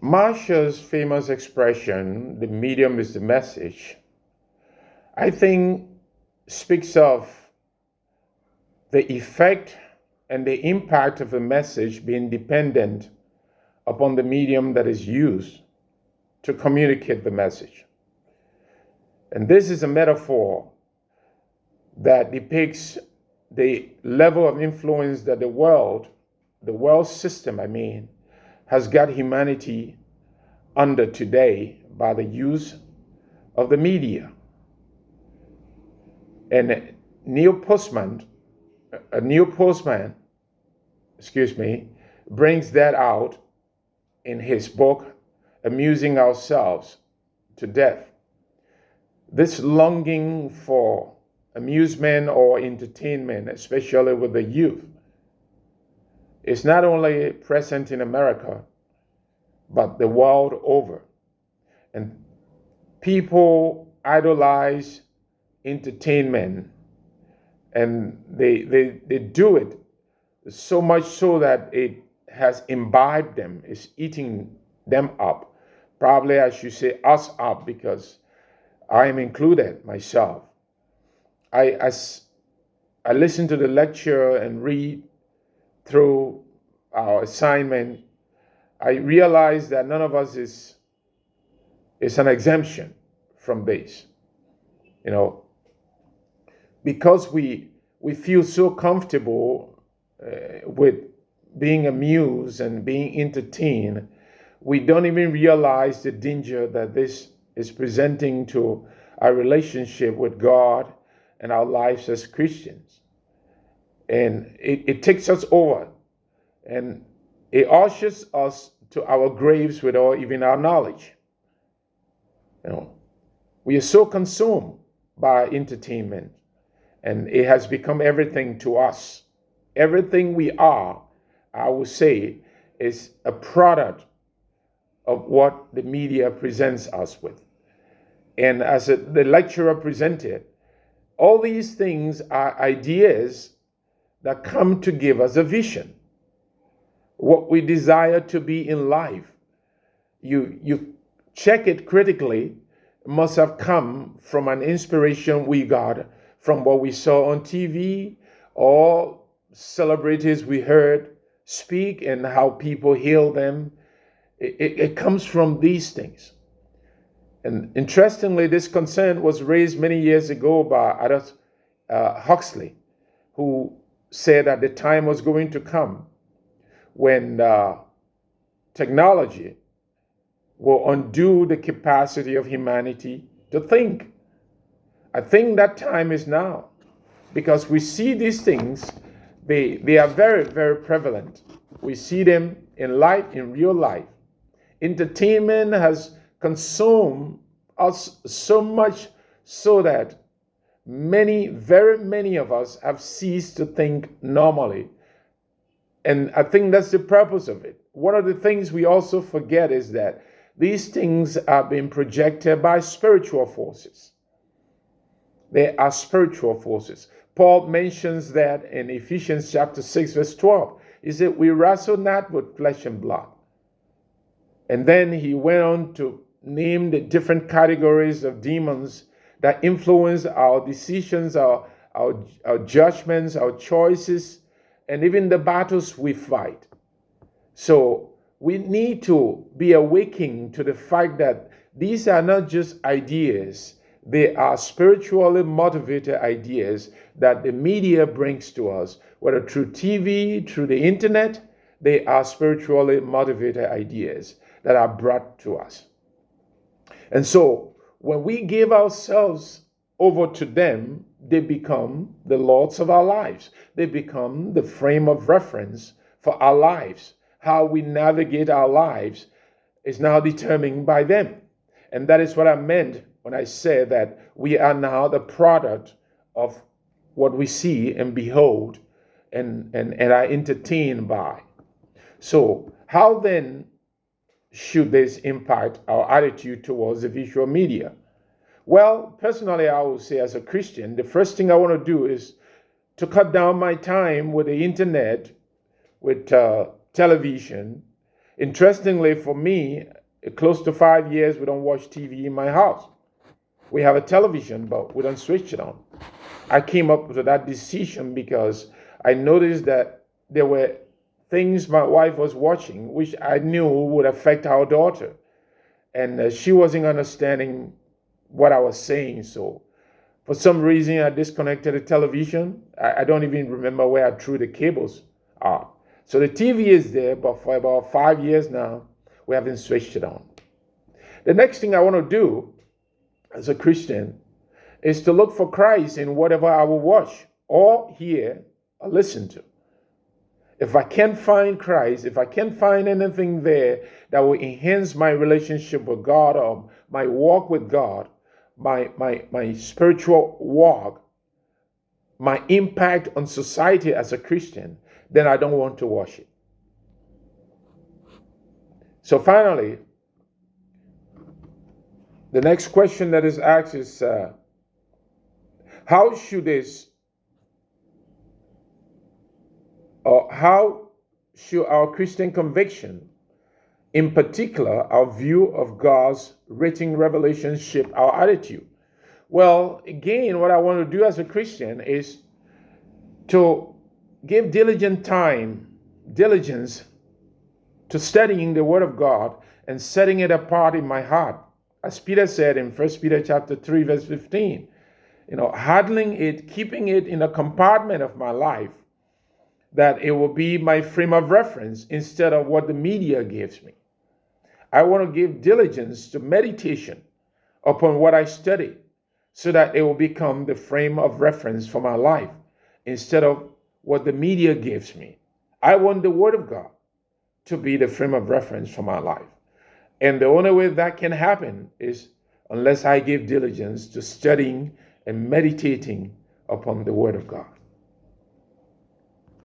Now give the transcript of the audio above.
Marshall's famous expression, the medium is the message, I think speaks of the effect and the impact of a message being dependent upon the medium that is used to communicate the message. And this is a metaphor that depicts the level of influence that the world system, has got humanity under today by the use of the media. And Neil Postman, brings that out in his book, Amusing Ourselves to Death. This longing for amusement or entertainment, especially with the youth, is not only present in America, but the world over. And people idolize entertainment, and they do it so much so that it has imbibed them, it's eating them up. Probably I should say us up, because I am included myself. As I listen to the lecture and read through our assignment, I realize that none of us is an exemption from this. Because we feel so comfortable with being amused and being entertained, we don't even realize the danger that this is presenting to our relationship with God and our lives as Christians. And it takes us over, and it ushers us to our graves without even our knowledge. We are so consumed by entertainment, and it has become everything to us. Everything we are, I would say, is a product of what the media presents us with. And as the lecturer presented, all these things are ideas that come to give us a vision, what we desire to be in life. You check it critically, it must have come from an inspiration we got from what we saw on TV, or celebrities we heard speak and how people heal them. It comes from these things. And interestingly, this concern was raised many years ago by Aldous Huxley, who said that the time was going to come when technology will undo the capacity of humanity to think. I think that time is now, because we see these things, they are very, very prevalent. We see them in life, in real life. Entertainment has consumed us so much so that very many of us have ceased to think normally. And I think that's the purpose of it. One of the things we also forget is that these things are being projected by spiritual forces. They are spiritual forces. Paul mentions that in Ephesians chapter 6, verse 12. He said, we wrestle not with flesh and blood. And then he went on to name the different categories of demons that influence our decisions, our judgments, our choices, and even the battles we fight. So we need to be awakened to the fact that these are not just ideas, they are spiritually motivated ideas that the media brings to us, whether through TV, through the internet. They are spiritually motivated ideas that are brought to us. And so when we give ourselves over to them, they become the lords of our lives. They become the frame of reference for our lives. How we navigate our lives is now determined by them. And that is what I meant when I said that we are now the product of what we see and behold and are entertained by. So how then should this impact our attitude towards the visual media? Well, personally, I would say as a Christian, the first thing I want to do is to cut down my time with the internet, with television. Interestingly, for me, close to 5 years, we don't watch TV in my house. We have a television, but we don't switch it on. I came up with that decision because I noticed that there were things my wife was watching which I knew would affect our daughter. And she wasn't understanding what I was saying. So for some reason, I disconnected the television. I don't even remember where I threw the cables are. So the TV is there, but for about 5 years now, we haven't switched it on. The next thing I want to do as a Christian is to look for Christ in whatever I will watch or hear or listen to. If I can't find Christ, if I can't find anything there that will enhance my relationship with God or my walk with God, my spiritual walk, my impact on society as a Christian, then I don't want to watch it. So finally, the next question that is asked is, how should our Christian conviction, in particular, our view of God's written revelation, shape our attitude? Well, again, what I want to do as a Christian is to give diligence to studying the Word of God and setting it apart in my heart. As Peter said in 1 Peter chapter 3, verse 15, handling it, keeping it in a compartment of my life, that it will be my frame of reference instead of what the media gives me. I want to give diligence to meditation upon what I study so that it will become the frame of reference for my life instead of what the media gives me. I want the Word of God to be the frame of reference for my life. And the only way that can happen is unless I give diligence to studying and meditating upon the Word of God.